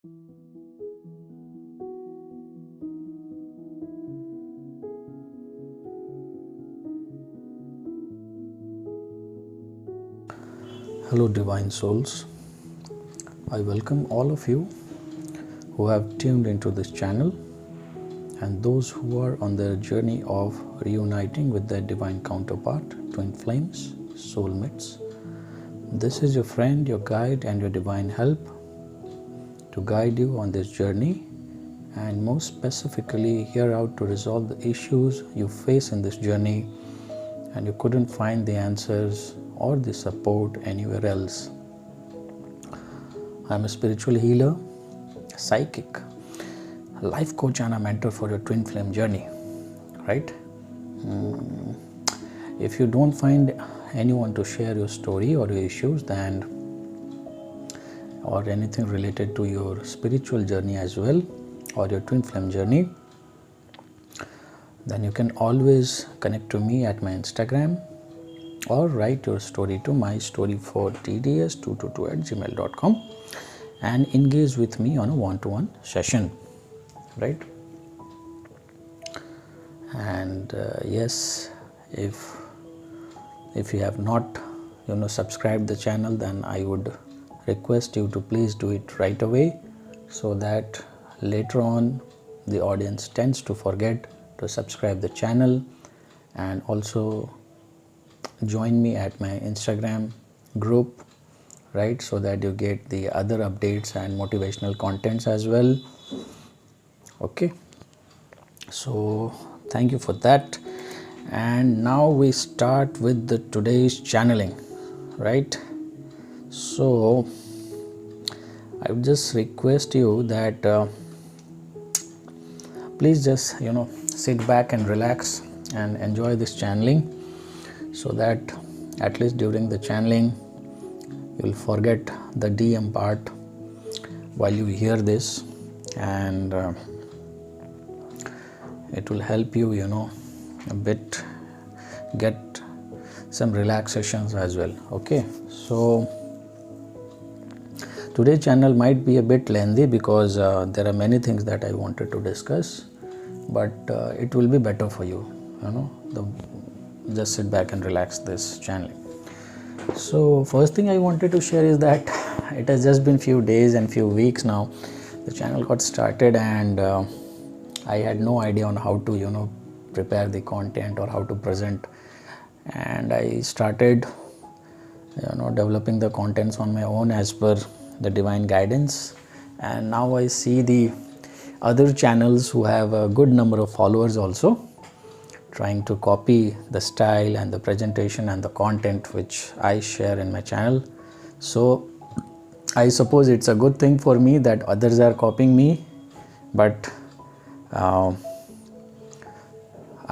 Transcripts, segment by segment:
Hello, divine souls. I welcome all of you who have tuned into this channel and those who are on their journey of reuniting with their divine counterpart, twin flames, soulmates. This is your friend, your guide, and your divine help to guide you on this journey, and most specifically, here out to resolve the issues you face in this journey and you couldn't find the answers or the support anywhere else. I'm a spiritual healer, psychic, a life coach, and a mentor for your twin flame journey, right? If you don't find anyone to share your story or your issues, then or anything related to your spiritual journey as well, or your twin flame journey, then you can always connect to me at my Instagram or write your story to mystory4tds222@gmail.com and engage with me on a one-to-one session, right? And yes, if you have not subscribed the channel, then I would request you to please do it right away, so that later on the audience tends to forget to subscribe the channel. And also join me at my Instagram group, right, so that you get the other updates and motivational contents as well. Okay, so thank you for that. And now we start with the today's channeling, right? So I would just request you that please just sit back and relax and enjoy this channeling, so that at least during the channeling you'll forget the DM part while you hear this, and it will help you a bit get some relaxations as well. Okay, so today's channel might be a bit lengthy because there are many things that I wanted to discuss, but it will be better for you, just sit back and relax this channeling. So first thing I wanted to share is that it has just been few days and few weeks now the channel got started, and I had no idea on how to prepare the content or how to present, and I started developing the contents on my own as per the divine guidance. And now I see the other channels who have a good number of followers also trying to copy the style and the presentation and the content which I share in my channel. So I suppose it's a good thing for me that others are copying me, but I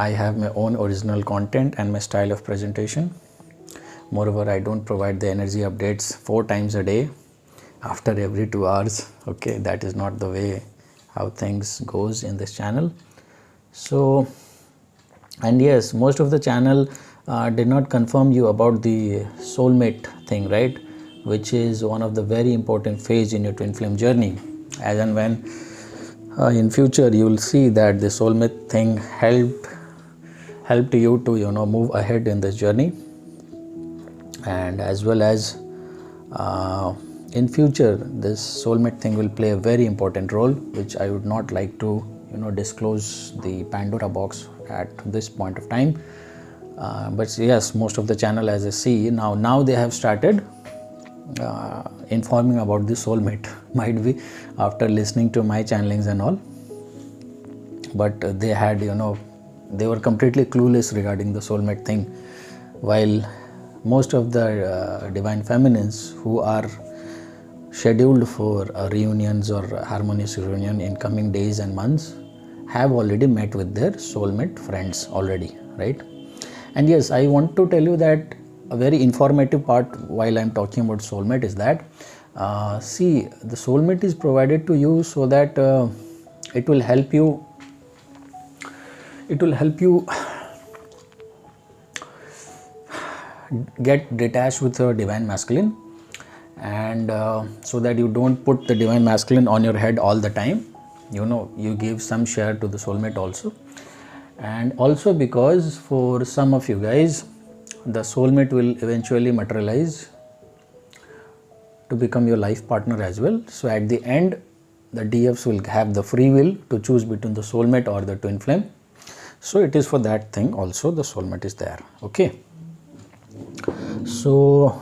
have my own original content and my style of presentation. Moreover, I don't provide the energy updates 4 times a day after every 2 hours. Okay, that is not the way how things goes in this channel. So, and yes, most of the channel did not confirm you about the soulmate thing, right, which is one of the very important phase in your twin flame journey. As and when in future you will see that the soulmate thing helped you to move ahead in this journey, and as well as in future this soulmate thing will play a very important role, which I would not like to disclose the Pandora box at this point of time. But yes, most of the channel, as I see now they have started informing about the soulmate, might be after listening to my channelings and all, but they had they were completely clueless regarding the soulmate thing, while most of the divine feminines who are scheduled for reunions or harmonious reunion in coming days and months have already met with their soulmate friends already, right? And yes, I want to tell you that a very informative part while I'm talking about soulmate is that see, the soulmate is provided to you so that it will help you get detached with your divine masculine, and so that you don't put the divine masculine on your head all the time. You give some share to the soulmate also. And also because for some of you guys, the soulmate will eventually materialize to become your life partner as well. So at the end, the DFs will have the free will to choose between the soulmate or the twin flame. So it is for that thing also the soulmate is there. Okay. So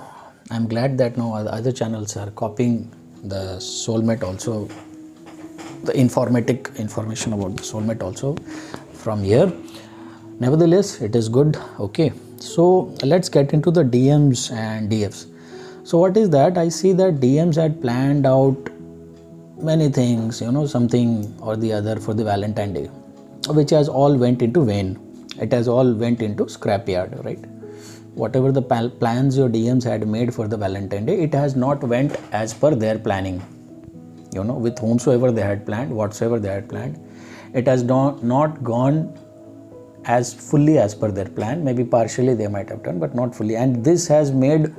I'm glad that now other channels are copying the soulmate also, the information about the soulmate also from here. Nevertheless, it is good. Okay. So let's get into the DMs and DFs. So what is that? I see that DMs had planned out many things, something or the other for the Valentine Day, which has all went into vain. It has all went into scrapyard, right? Whatever the plans your DMs had made for the Valentine Day, it has not went as per their planning. With whomsoever they had planned, whatsoever they had planned, it has not gone as fully as per their plan. Maybe partially they might have done, but not fully. And this has made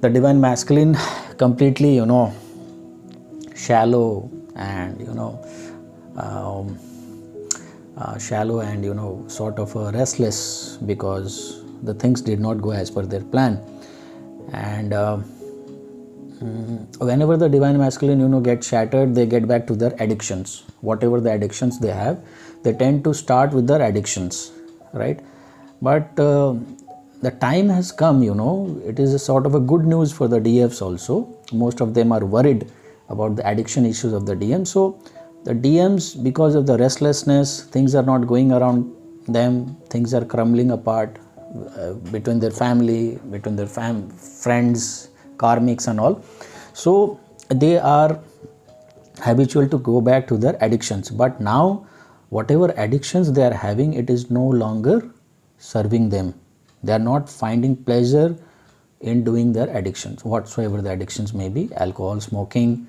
the divine masculine completely, shallow and sort of restless, because the things did not go as per their plan. And whenever the divine masculine get shattered, they get back to their addictions. Whatever the addictions they have, they tend to start with their addictions, right? But the time has come, it is a sort of a good news for the DFs also. Most of them are worried about the addiction issues of the DMs. So the DMs, because of the restlessness, things are not going around them, things are crumbling apart between their family, between their friends, karmics and all. So they are habitual to go back to their addictions. But now whatever addictions they are having, it is no longer serving them. They are not finding pleasure in doing their addictions, whatsoever the addictions may be, alcohol, smoking,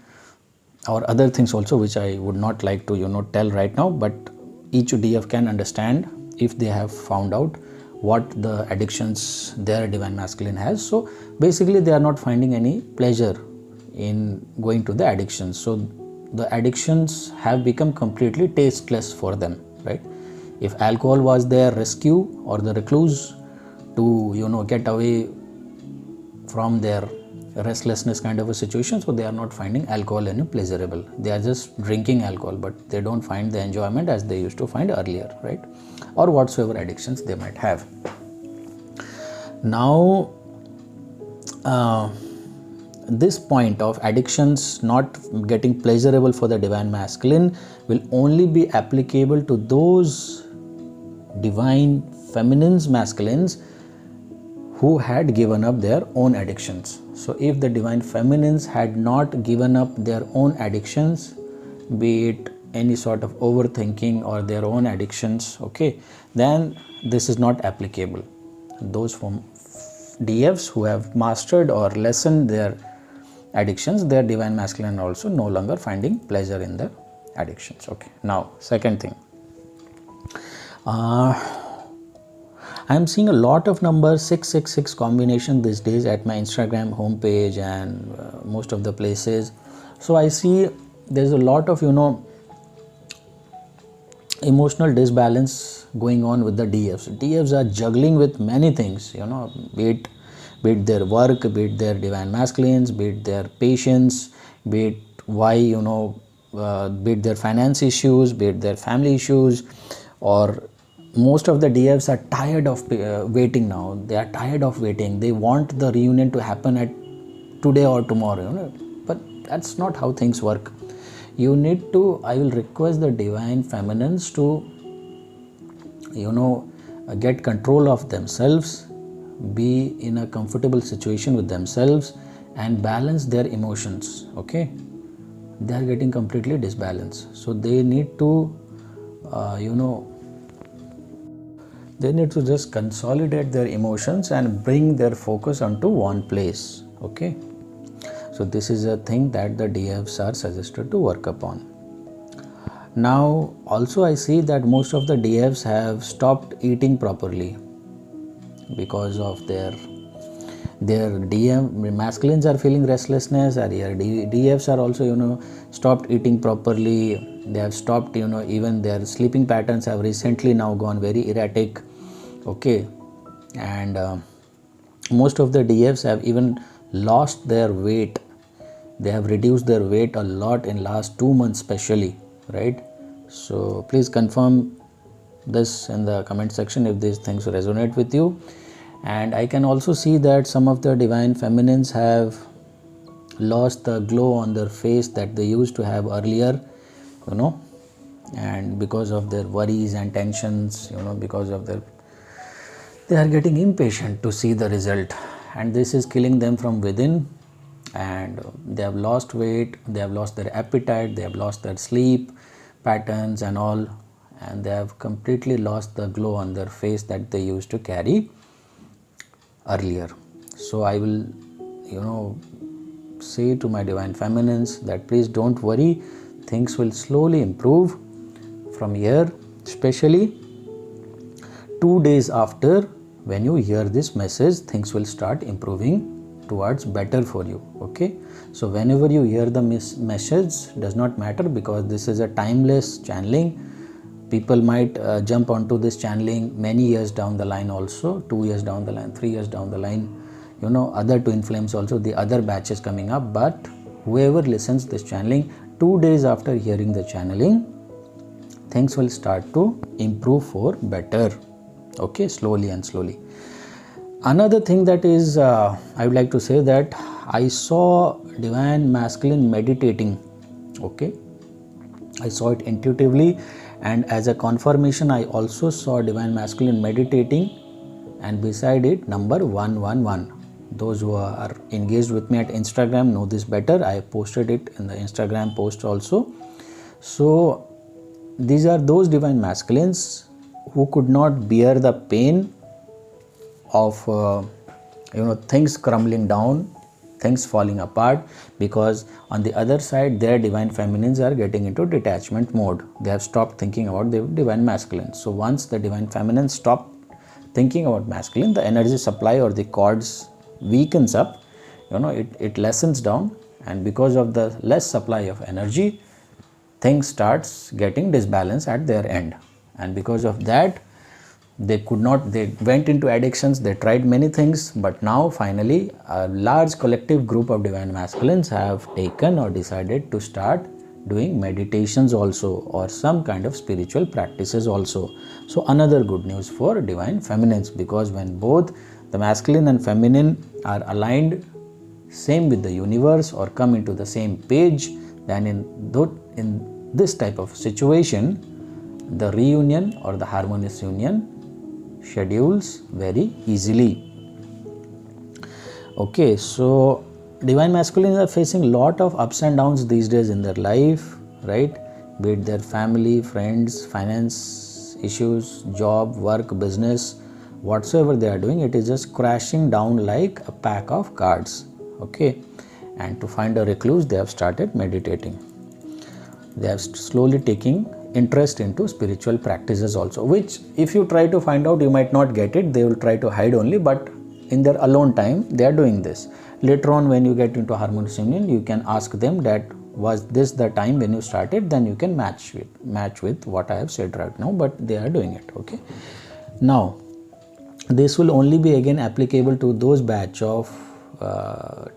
or other things also, which I would not like to tell right now. But each DF can understand if they have found out what the addictions their divine masculine has. So basically they are not finding any pleasure in going to the addictions. So the addictions have become completely tasteless for them, right? If alcohol was their rescue or the recluse to get away from their restlessness kind of a situation, so they are not finding alcohol any pleasurable. They are just drinking alcohol, but they don't find the enjoyment as they used to find earlier, right? Or whatsoever addictions they might have. Now this point of addictions not getting pleasurable for the divine masculine will only be applicable to those divine feminines masculines who had given up their own addictions. So if the divine feminines had not given up their own addictions, be it any sort of overthinking or their own addictions, okay, then this is not applicable. Those from DFs who have mastered or lessened their addictions, their divine masculine are also no longer finding pleasure in the addictions. Okay, now second thing, I am seeing a lot of numbers 666 combination these days at my Instagram homepage and most of the places. So I see there's a lot of emotional disbalance going on with the DFs. DFs are juggling with many things, be it their work, be it their divine masculines, be it their patience, be it why be it their finance issues, be it their family issues, or most of the DFs are tired of waiting now. They are tired of waiting. They want the reunion to happen at today or tomorrow, but that's not how things work. You need to, I will request the divine feminines to get control of themselves, be in a comfortable situation with themselves and balance their emotions. Okay, they are getting completely disbalanced, so they need to they need to just consolidate their emotions and bring their focus onto one place. Okay, so this is a thing that the DFs are suggested to work upon. Now also I see that most of the DFs have stopped eating properly because of their their DM masculines are feeling restlessness, or your DFs are also stopped eating properly. They have stopped, even their sleeping patterns have recently now gone very erratic. Okay, and most of the DFs have even lost their weight. They have reduced their weight a lot in last 2 months especially, right? So please confirm this in the comment section if these things resonate with you. And I can also see that some of the divine feminines have lost the glow on their face that they used to have earlier, and because of their worries and tensions, because of their, they are getting impatient to see the result, and this is killing them from within. And they have lost weight, they have lost their appetite, they have lost their sleep patterns and all, and they have completely lost the glow on their face that they used to carry earlier. So I will say to my divine feminines that please don't worry, things will slowly improve from here, especially 2 days after when you hear this message, things will start improving towards better for you. Okay, so whenever you hear the message, does not matter, because this is a timeless channeling. People might jump onto this channeling many years down the line, also 2 years down the line, 3 years down the line, other twin flames also, the other batches coming up. But whoever listens this channeling, 2 days after hearing the channeling, things will start to improve for better. Okay, slowly and slowly. Another thing that is, I would like to say that I saw divine masculine meditating. Okay, I saw it intuitively, and as a confirmation, I also saw divine masculine meditating, and beside it number 111. Those who are engaged with me at Instagram know this better. I posted it in the Instagram post also. So these are those divine masculines who could not bear the pain of things crumbling down, things falling apart, because on the other side their divine feminines are getting into detachment mode. They have stopped thinking about the divine masculine. So once the divine feminine stop thinking about masculine, the energy supply or the cords weakens up, it lessens down, and because of the less supply of energy, things starts getting disbalanced at their end. And because of that, they went into addictions, they tried many things, but now finally a large collective group of divine masculines have taken or decided to start doing meditations also, or some kind of spiritual practices also. So another good news for divine feminines, because when both the masculine and feminine are aligned same with the universe or come into the same page, then in this type of situation, the reunion or the harmonious union schedules very easily. Okay, so divine masculines are facing a lot of ups and downs these days in their life, right? Be it their family, friends, finance issues, job, work, business, whatsoever they are doing, it is just crashing down like a pack of cards. Okay, and to find a recluse, they have started meditating. They have slowly taking interest into spiritual practices also, which if you try to find out, you might not get it. They will try to hide only, but in their alone time they are doing this. Later on, when you get into harmonious union, you can ask them that was this the time when you started, then you can match with what I have said right now, but they are doing it. Okay, now this will only be again applicable to those batch of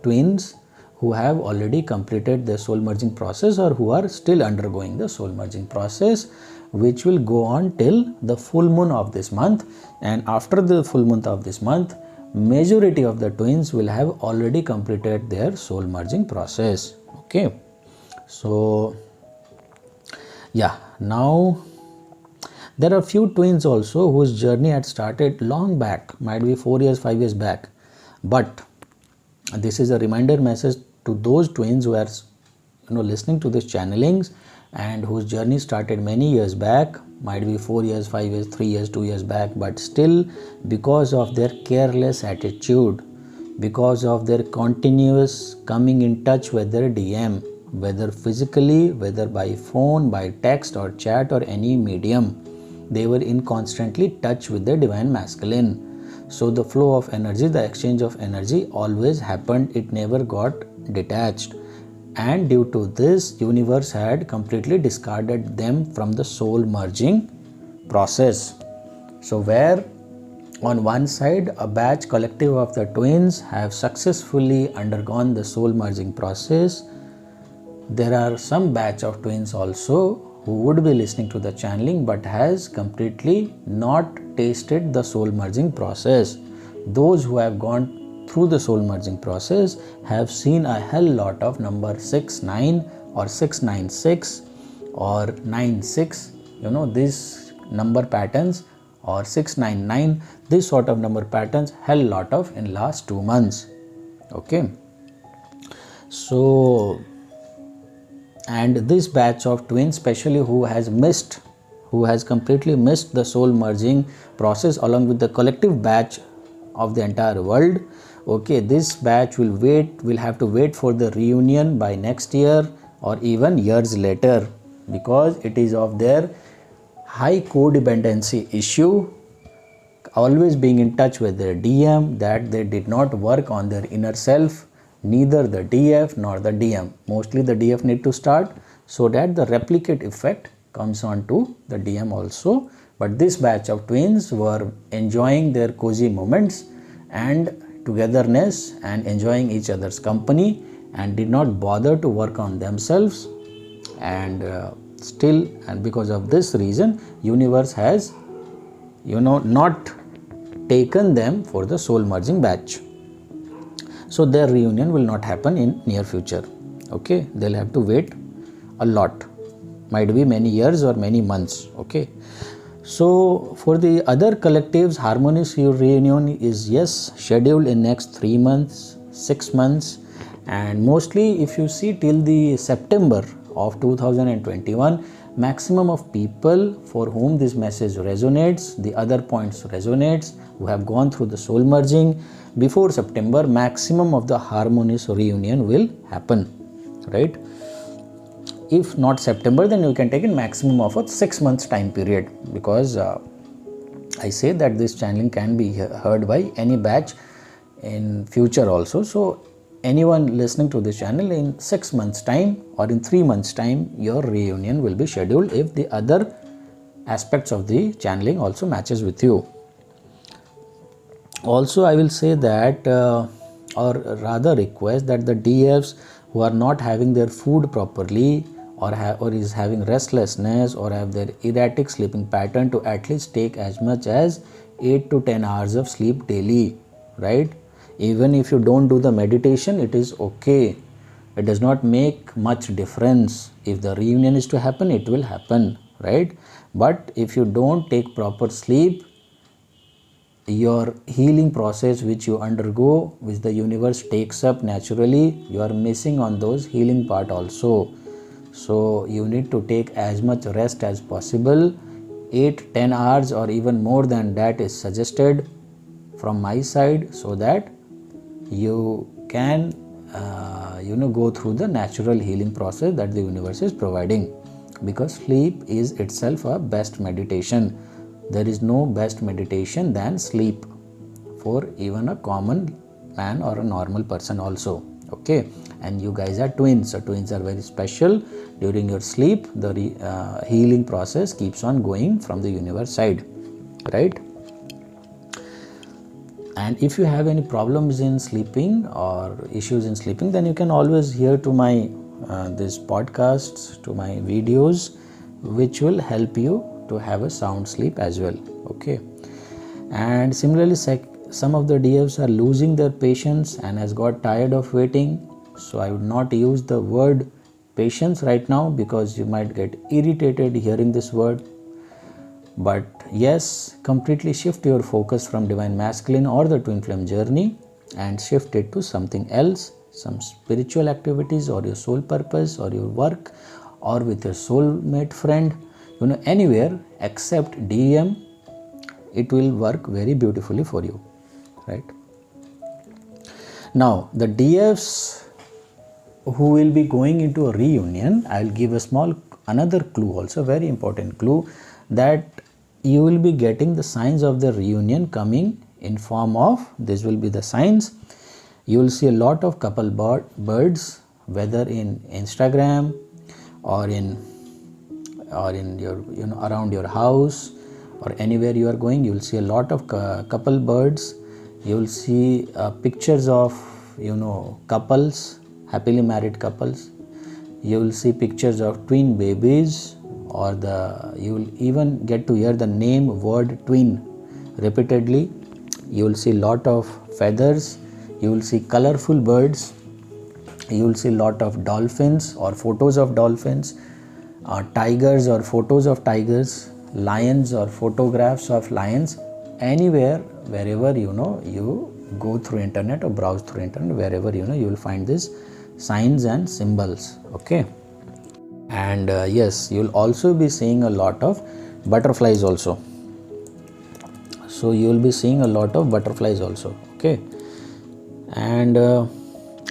twins who have already completed the soul merging process or who are still undergoing the soul merging process, which will go on till the full moon of this month. And after the full month of this month, majority of the twins will have already completed their soul merging process. Okay, so yeah, now there are few twins also whose journey had started long back, might be 4 years, 5 years back, but this is a reminder message to those twins who are listening to these channelings and whose journey started many years back, might be 4 years, 5 years, 3 years, 2 years back, but still because of their careless attitude, because of their continuous coming in touch with their DM, whether physically, whether by phone, by text or chat or any medium, they were in constantly touch with the divine masculine. So the flow of energy, the exchange of energy always happened. It never got detached. And due to this, universe had completely discarded them from the soul merging process. So where on one side a batch collective of the twins have successfully undergone the soul merging process, there are some batch of twins also who would be listening to the channeling but has completely not tasted the soul merging process. Those who have gone through the soul merging process have seen a hell lot of number 69 or 696 or 96, these number patterns, or 699, this sort of number patterns, hell lot of in last 2 months. Okay, so and this batch of twins, especially who has completely missed the soul merging process along with the collective batch of the entire world. Okay, this batch will have to wait for the reunion by next year or even years later, because it is of their high codependency issue, always being in touch with their DM, that they did not work on their inner self, neither the DF nor the DM. Mostly the DF need to start so that the replicate effect comes on to the DM also. But this batch of twins were enjoying their cozy moments and togetherness and enjoying each other's company and did not bother to work on themselves, and because of this reason universe has not taken them for the soul merging batch. So their reunion will not happen in near future. Okay, they'll have to wait a lot, might be many years or many months. Okay, so for the other collectives, harmonious reunion is scheduled in next 3 months, 6 months, and mostly if you see till the September of 2021, maximum of people for whom this message resonates, the other points resonates, who have gone through the soul merging before September, maximum of the harmonious reunion will happen, right? If not September, then you can take in maximum of a 6 months time period, because I say that this channeling can be heard by any batch in future also. So anyone listening to this channel, in 6 months time or in 3 months time, your reunion will be scheduled if the other aspects of the channeling also matches with you. Also, I will say that or rather request that the DFs who are not having their food properly or is having restlessness or have their erratic sleeping pattern, to at least take as much as 8 to 10 hours of sleep daily, right? Even if you don't do the meditation, it is okay. It does not make much difference. If the reunion is to happen, it will happen, right? But if you don't take proper sleep, your healing process which you undergo, which the universe takes up naturally, you are missing on those healing part also. So you need to take as much rest as possible. 8-10 hours or even more than that is suggested from my side, so that you can go through the natural healing process that the universe is providing, because sleep is itself a best meditation. There is no best meditation than sleep for even a common man or a normal person also. Okay, and you guys are twins, so twins are very special. During your sleep, the healing process keeps on going from the universe side, right? And if you have any problems in sleeping or issues in sleeping, then you can always hear to my this podcasts, to my videos, which will help you to have a sound sleep as well. Okay, and similarly, some of the DFs are losing their patience and has got tired of waiting. So I would not use the word patience right now, because you might get irritated hearing this word. But yes, completely shift your focus from divine masculine or the twin flame journey and shift it to something else, some spiritual activities or your soul purpose or your work or with your soulmate friend, anywhere except DM. It will work very beautifully for you, right? Now the DFs who will be going into a reunion, I will give another clue also, very important clue, that you will be getting the signs of the reunion coming in form of, this will be the signs. You will see a lot of couple birds, whether in Instagram or in your, you know, around your house or anywhere you are going. You will see a lot of couple birds. You will see pictures of, you know, couples, happily married couples. You will see pictures of twin babies, or you will even get to hear the word twin repeatedly. You will see lot of feathers. You will see colorful birds. You will see lot of dolphins or photos of dolphins, tigers or photos of tigers, lions or photographs of lions. Anywhere, wherever, you know, you go through internet or browse through internet, wherever, you know, you will find these signs and symbols. Okay. And yes, you will also be seeing a lot of butterflies also. So you will be seeing a lot of butterflies also. Okay. And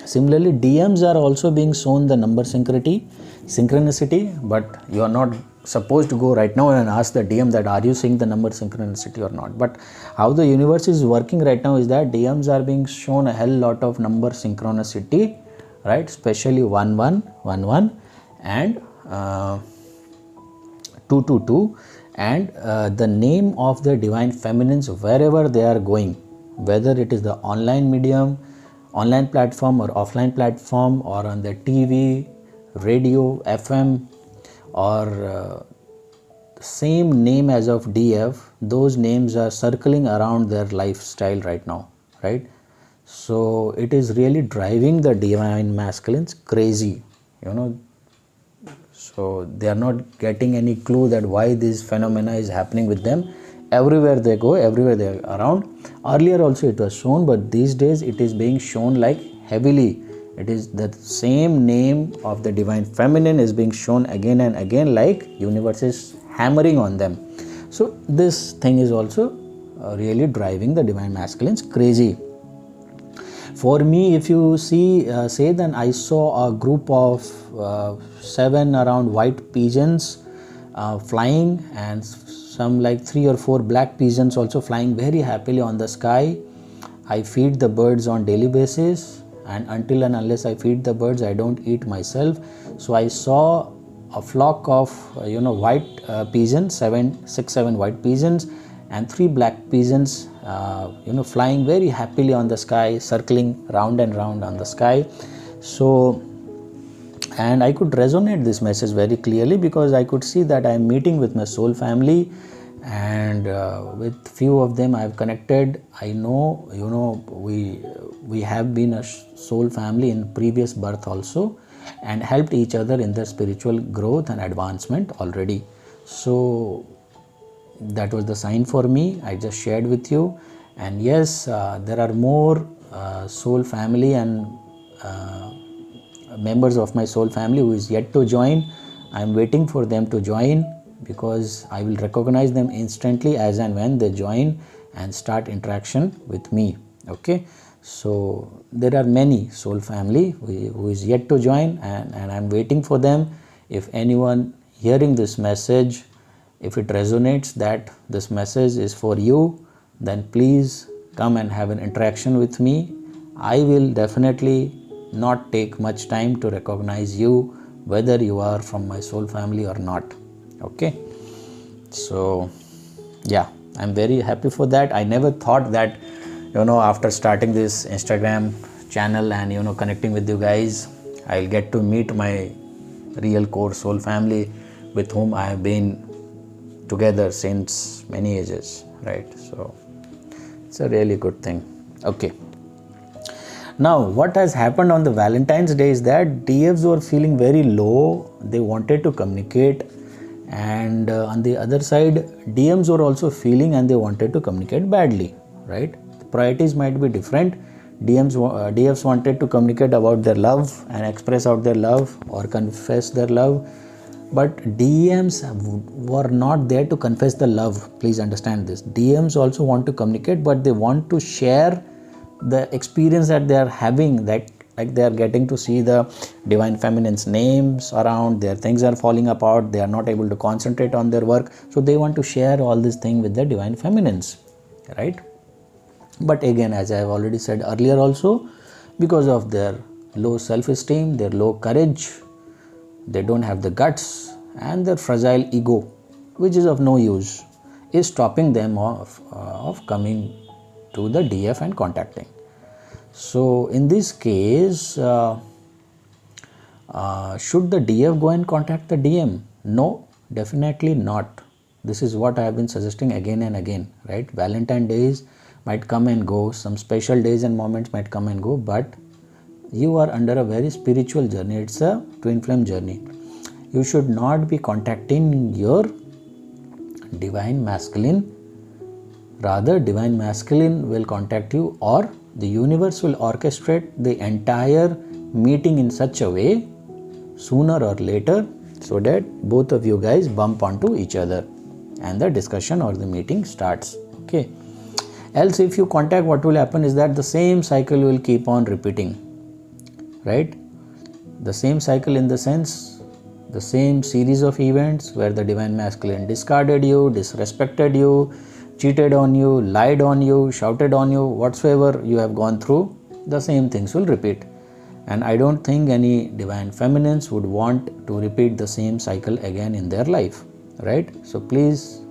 similarly, DMs are also being shown the number synchronicity, but you are not supposed to go right now and ask the DM that are you seeing the number synchronicity or not. But how the universe is working right now is that DMs are being shown a hell lot of number synchronicity, right? Especially 1111 and 222, and the name of the divine feminines wherever they are going, whether it is the online medium, online platform or offline platform, or on the TV, radio, FM, or same name as of DF, those names are circling around their lifestyle right now, right? So it is really driving the divine masculines crazy, you know. So they are not getting any clue that why this phenomena is happening with them. Everywhere they go, everywhere they are around. Earlier also it was shown, but these days it is being shown like heavily. It is the same name of the divine feminine is being shown again and again, like universe is hammering on them. So this thing is also really driving the divine masculines crazy. For me, if you see, say then I saw a group of 7 around white pigeons flying, and some like 3 or 4 black pigeons also flying very happily on the sky. I feed the birds on daily basis, and until and unless I feed the birds, I don't eat myself. So I saw a flock of white pigeons, 6-7 white pigeons and 3 black pigeons flying very happily on the sky, circling round and round on the sky. So, and I could resonate this message very clearly, because I could see that I am meeting with my soul family, and with few of them I have connected. I know, we have been a soul family in previous birth also, and helped each other in their spiritual growth and advancement already. So that was the sign for me. I just shared with you. And yes, there are more soul family and members of my soul family who is yet to join. I am waiting for them to join, because I will recognize them instantly as and when they join and start interaction with me. Okay, so there are many soul family who is yet to join, and I am waiting for them. If anyone hearing this message, if it resonates that this message is for you, then please come and have an interaction with me. I will definitely not take much time to recognize you, whether you are from my soul family or not. Okay, so yeah, I'm very happy for that. I never thought that after starting this Instagram channel and connecting with you guys, I'll get to meet my real core soul family with whom I have been together since many ages, right? So it's a really good thing. Okay, now what has happened on the Valentine's Day is that DFs were feeling very low. They wanted to communicate, and on the other side, DMs were also feeling and they wanted to communicate badly, right? The priorities might be different. DFs wanted to communicate about their love and express out their love or confess their love, but DMs were not there to confess the love. Please understand this. DMs also want to communicate, but they want to share the experience that they are having, that like they are getting to see the divine feminine's names around, their things are falling apart, they are not able to concentrate on their work, so they want to share all this thing with the divine feminines, right? But again, as I have already said earlier also, because of their low self-esteem, their low courage, they don't have the guts, and their fragile ego, which is of no use, is stopping them of coming to the DF and contacting. So in this case, should the DF go and contact the DM? No, definitely not. This is what I have been suggesting again and again, right? Valentine days might come and go, some special days and moments might come and go, but you are under a very spiritual journey. It's a twin flame journey. You should not be contacting your divine masculine. Rather, divine masculine will contact you, or the universe will orchestrate the entire meeting in such a way sooner or later, so that both of you guys bump onto each other and the discussion or the meeting starts. Okay. Else, if you contact, what will happen is that the same cycle will keep on repeating, right? The same cycle in the sense, the same series of events where the divine masculine discarded you, disrespected you, cheated on you, lied on you, shouted on you, whatsoever you have gone through, the same things will repeat. And I don't think any divine feminines would want to repeat the same cycle again in their life, right? So please,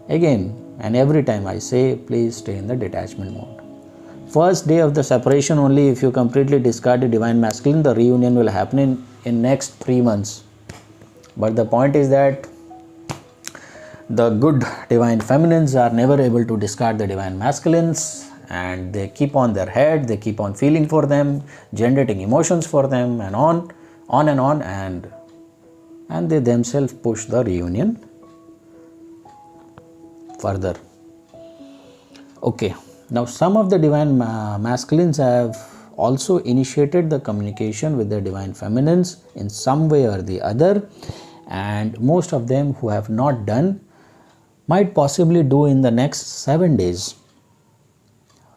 again and every time I say, please stay in the detachment mode. First day of the separation only, if you completely discard the divine masculine, the reunion will happen in next 3 months. But the point is that the good divine feminines are never able to discard the divine masculines, and they keep on their head, they keep on feeling for them, generating emotions for them, and on and on, and they themselves push the reunion further. Okay, now some of the divine masculines have also initiated the communication with the divine feminines in some way or the other, and most of them who have not done might possibly do in the next 7 days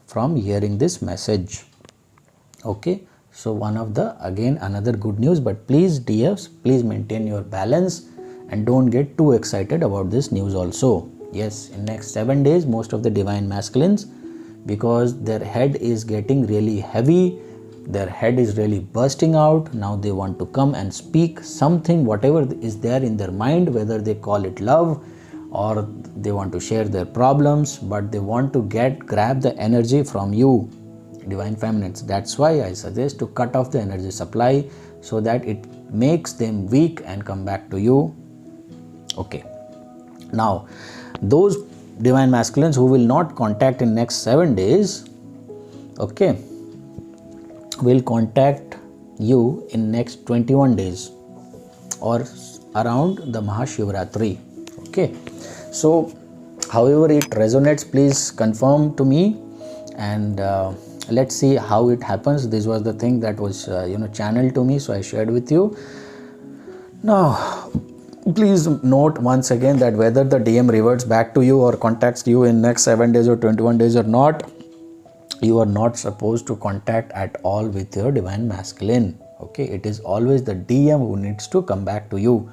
from hearing this message. Okay, so one of the, again another good news, but please DFs, please maintain your balance and don't get too excited about this news also. Yes, in next 7 days, most of the divine masculines, because their head is getting really heavy, their head is really bursting out, now they want to come and speak something, whatever is there in their mind, whether they call it love or they want to share their problems, but they want to grab the energy from you, divine feminines. That's why I suggest to cut off the energy supply so that it makes them weak and come back to you. Okay, now those divine masculines who will not contact in next 7 days, okay, will contact you in next 21 days or around the Mahashivratri. Okay, so however it resonates, please confirm to me, and let's see how it happens. This was the thing that was channeled to me, so I shared with you. Now please note once again that whether the DM reverts back to you or contacts you in next 7 days or 21 days or not, you are not supposed to contact at all with your divine masculine. Okay, it is always the DM who needs to come back to you,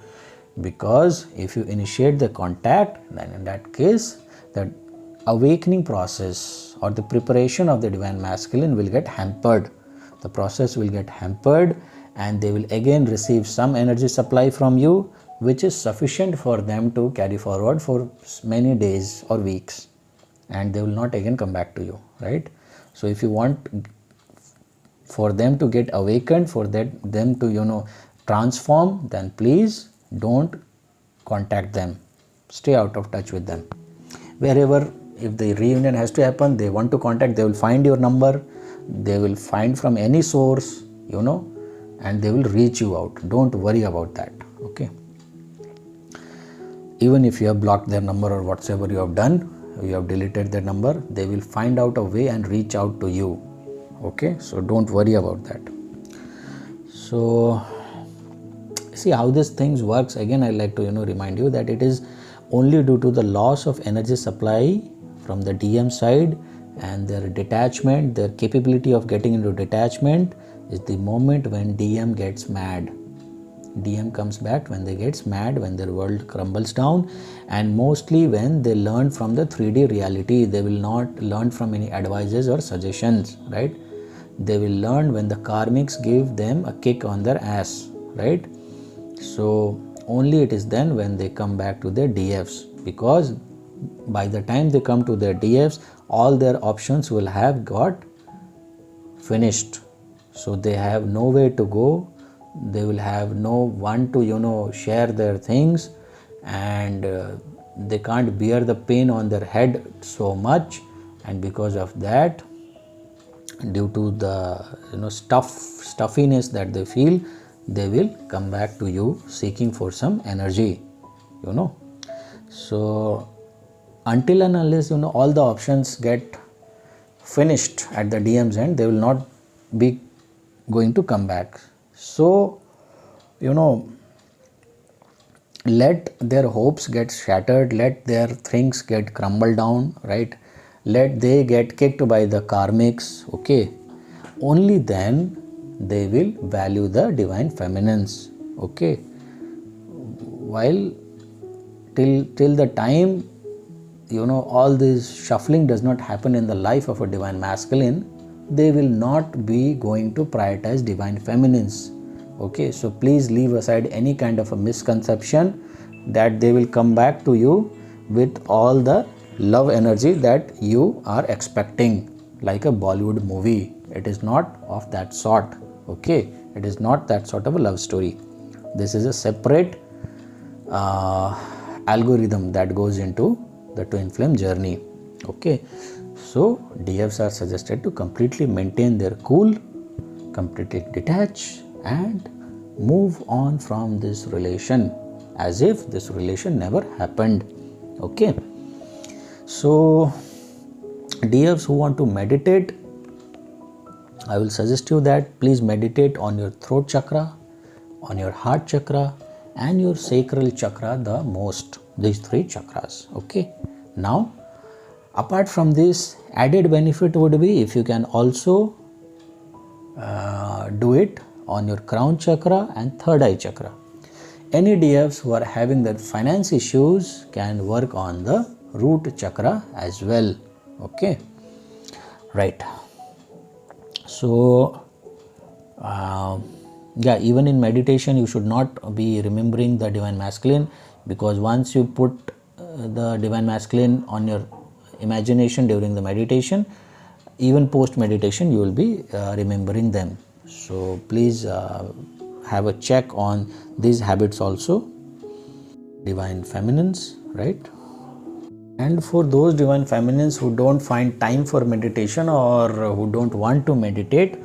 because if you initiate the contact, then in that case the awakening process or the preparation of the divine masculine will get hampered. The process will get hampered, and they will again receive some energy supply from you, which is sufficient for them to carry forward for many days or weeks, and they will not again come back to you, right? So if you want for them to get awakened, for them to transform, then please don't contact them. Stay out of touch with them. Wherever, if the reunion has to happen, they want to contact, they will find your number, they will find from any source, and they will reach you out. Don't worry about that. Okay, even if you have blocked their number or whatsoever you have done, you have deleted their number, they will find out a way and reach out to you. Okay, so don't worry about that. So see how these things works. Again, I like to remind you that it is only due to the loss of energy supply from the DM side and their detachment, their capability of getting into detachment is the moment when DM gets mad. DM comes back when they gets mad, when their world crumbles down, and mostly when they learn from the 3D reality. They will not learn from any advices or suggestions, right? They will learn when the karmics give them a kick on their ass, right? So only it is then when they come back to their DFs, because by the time they come to their DFs, all their options will have got finished. So they have nowhere to go, they will have no one to share their things, and they can't bear the pain on their head so much, and because of that, due to the stuffiness that they feel, they will come back to you seeking for some energy. So until and unless all the options get finished at the DM's end, they will not be going to come back. So let their hopes get shattered, let their things get crumbled down, right? Let they get kicked by the karmics, okay? Only then they will value the divine feminines, okay? While till the time all this shuffling does not happen in the life of a divine masculine, they will not be going to prioritize divine feminines, okay? So please leave aside any kind of a misconception that they will come back to you with all the love energy that you are expecting, like a Bollywood movie. It is not of that sort, okay? It is not that sort of a love story. This is a separate algorithm that goes into the twin flame journey, okay? So DFs are suggested to completely maintain their cool, completely detach, and move on from this relation as if this relation never happened, okay? So DFs who want to meditate, I will suggest you that please meditate on your throat chakra, on your heart chakra, and your sacral chakra the most, these three chakras, okay? Now apart from this, added benefit would be if you can also do it on your crown chakra and third eye chakra. Any DFs who are having their finance issues can work on the root chakra as well, okay? Right. So even in meditation you should not be remembering the divine masculine, because once you put the divine masculine on your imagination during the meditation, even post meditation you will be remembering them. So please have a check on these habits also, divine feminines, right? And for those divine feminines who don't find time for meditation or who don't want to meditate,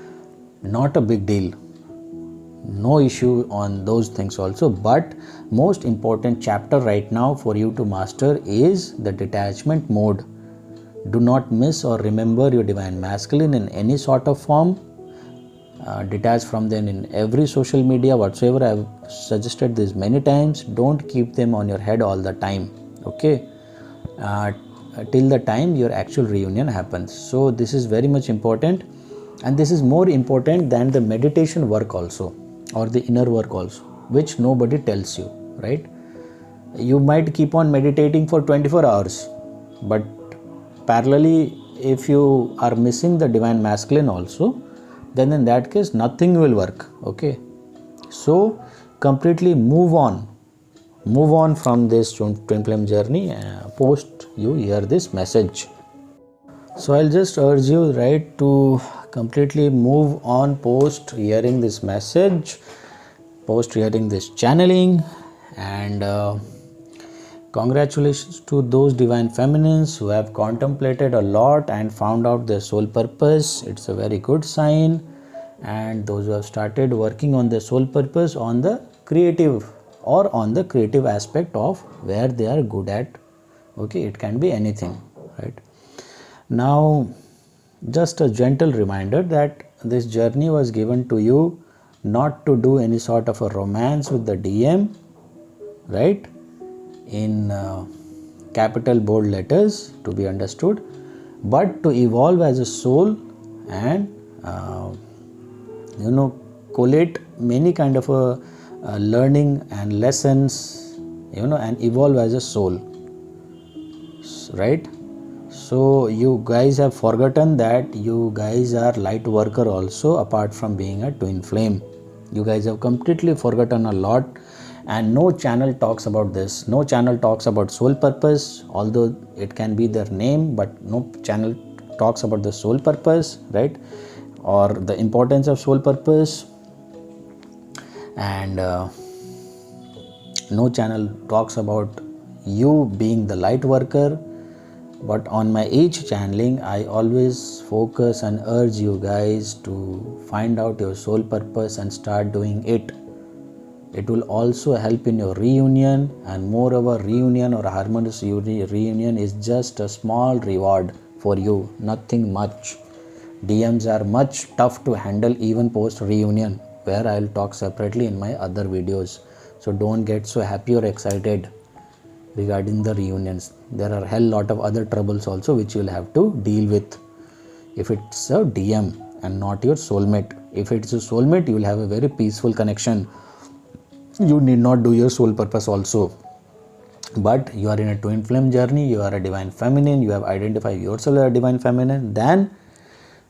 not a big deal, no issue on those things also. But most important chapter right now for you to master is the detachment mode. Do not miss or remember your divine masculine in any sort of form. Detach from them in every social media whatsoever. I have suggested this many times. Don't keep them on your head all the time, okay? Till the time your actual reunion happens. So this is very much important, and this is more important than the meditation work also, or the inner work also, which nobody tells you, right? You might keep on meditating for 24 hours, but parallelly if you are missing the divine masculine also, then in that case nothing will work, okay? So completely move on from this twin flame journey post you hear this message. So I'll just urge you, right, to completely move on post hearing this message, post hearing this channeling. And congratulations to those divine feminines who have contemplated a lot and found out their soul purpose. It's a very good sign. And those who have started working on their soul purpose on the creative aspect of where they are good at, okay? It can be anything, right? Now just a gentle reminder that this journey was given to you not to do any sort of a romance with the DM, right? In capital bold letters to be understood, but to evolve as a soul and collate many kind of learning and lessons, and evolve as a soul, right? So you guys have forgotten that you guys are light worker also, apart from being a twin flame. You guys have completely forgotten a lot, and no channel talks about this. No channel talks about soul purpose, although it can be their name, but no channel talks about the soul purpose, right? Or the importance of soul purpose. And no channel talks about you being the light worker. But on my each channeling, I always focus and urge you guys to find out your soul purpose and start doing it. It will also help in your reunion, and moreover, reunion or harmonious reunion is just a small reward for you, nothing much. DMs are much tough to handle even post reunion, where I'll talk separately in my other videos. So don't get so happy or excited regarding the reunions. There are hell lot of other troubles also which you'll have to deal with if it's a DM and not your soulmate. If it's a soulmate, you will have a very peaceful connection. You need not do your soul purpose also. But you are in a twin flame journey, you are a divine feminine, you have identified yourself as a divine feminine, then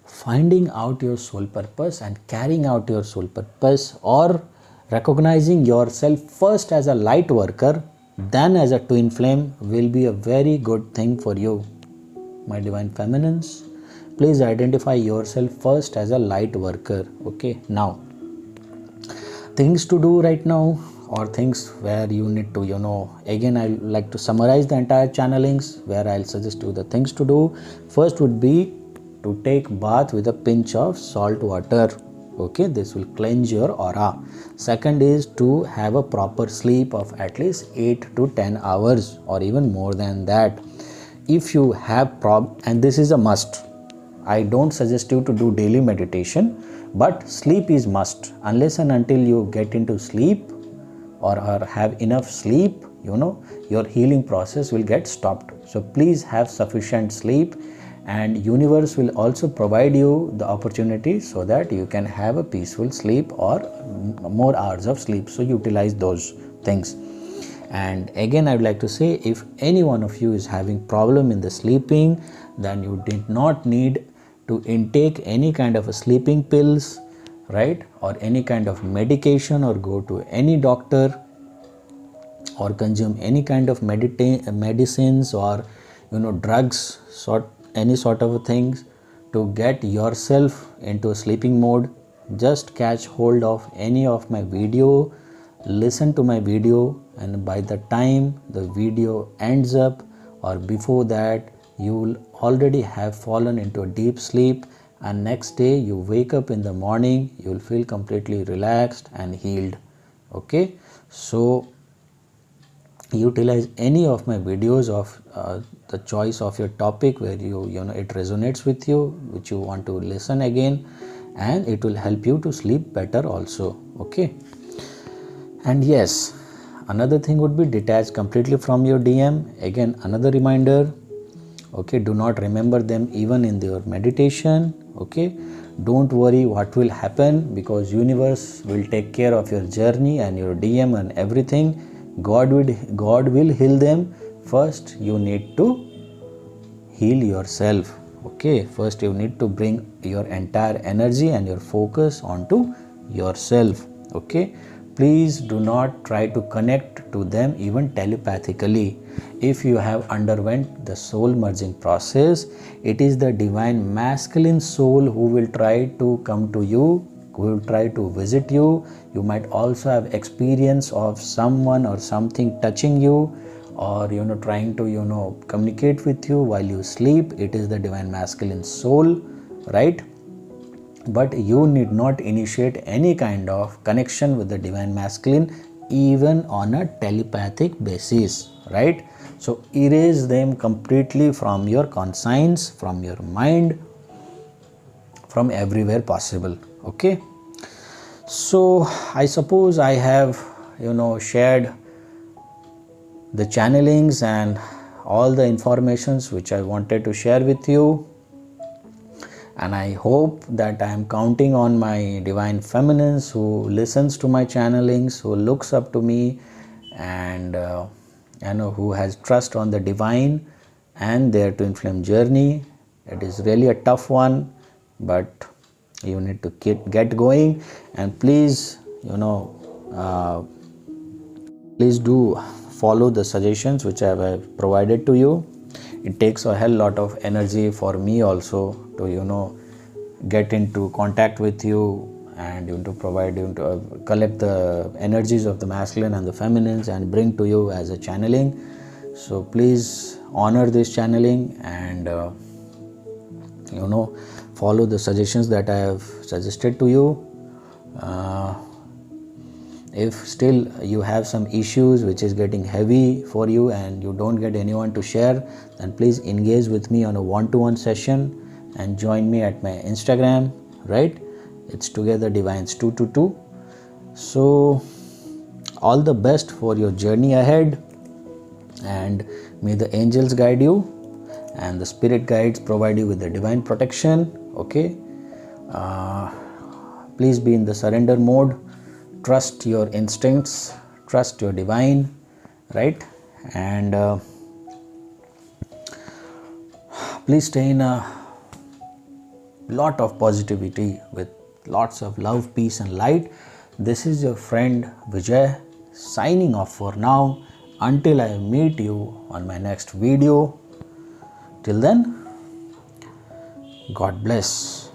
finding out your soul purpose and carrying out your soul purpose, or recognizing yourself first as a light worker, then as a twin flame, will be a very good thing for you. My divine feminines, please identify yourself first as a light worker. Okay, now things to do right now, or things where you need to, again I like to summarize the entire channelings, where I'll suggest you the things to do. First would be to take bath with a pinch of salt water. Okay, this will cleanse your aura. Second is to have a proper sleep of at least 8 to 10 hours or even more than that. If you have and this is a must, I don't suggest you to do daily meditation, but sleep is must. Unless and until you get into sleep or have enough sleep, your healing process will get stopped. So please have sufficient sleep, and universe will also provide you the opportunity so that you can have a peaceful sleep or more hours of sleep. So utilize those things. And again, I would like to say, if any one of you is having problem in the sleeping, then you did not need to intake any kind of a sleeping pills, right, or any kind of medication, or go to any doctor, or consume any kind of medicines, or drugs, any sort of things to get yourself into a sleeping mode. Just catch hold of any of my video, listen to my video, and by the time the video ends up or before that, you will already have fallen into a deep sleep, and next day you wake up in the morning, you will feel completely relaxed and healed. Okay, so utilize any of my videos of the choice of your topic where it resonates with you, which you want to listen again, and it will help you to sleep better also. Okay, and yes, another thing would be detach completely from your DM. Again, another reminder. Okay, do not remember them even in your meditation. Okay, don't worry what will happen, because universe will take care of your journey and your DM and everything. God will heal them. First you need to heal yourself. Okay, first you need to bring your entire energy and your focus onto yourself. Okay, please do not try to connect to them even telepathically. If you have underwent the soul merging process, it is the divine masculine soul who will try to come to you, who will try to visit you. You might also have experience of someone or something touching you, or trying to communicate with you while you sleep. It is the divine masculine soul, right? But you need not initiate any kind of connection with the divine masculine even on a telepathic basis, right? So erase them completely from your conscience, from your mind, from everywhere possible. Okay, so I suppose I have shared the channelings and all the informations which I wanted to share with you. and I hope that I am counting on my divine feminines who listens to my channelings, who looks up to me, and who has trust on the divine and their twin flame journey. It is really a tough one, but you need to get going. And please, please do follow the suggestions which I have provided to you. It takes a hell lot of energy for me also to get into contact with you and to provide you to collect the energies of the masculine and the feminines and bring to you as a channeling. So please honor this channeling and follow the suggestions that I have suggested to you. If still you have some issues which is getting heavy for you and you don't get anyone to share, then please engage with me on a one-to-one session and join me at my Instagram, right? It's Together Divines 222. So all the best for your journey ahead, and may the angels guide you and the spirit guides provide you with the divine protection. Okay, please be in the surrender mode. Trust your instincts, trust your divine, right? And please stay in a lot of positivity with lots of love, peace and light. This is your friend Vijay signing off for now until I meet you on my next video. Till then, God bless.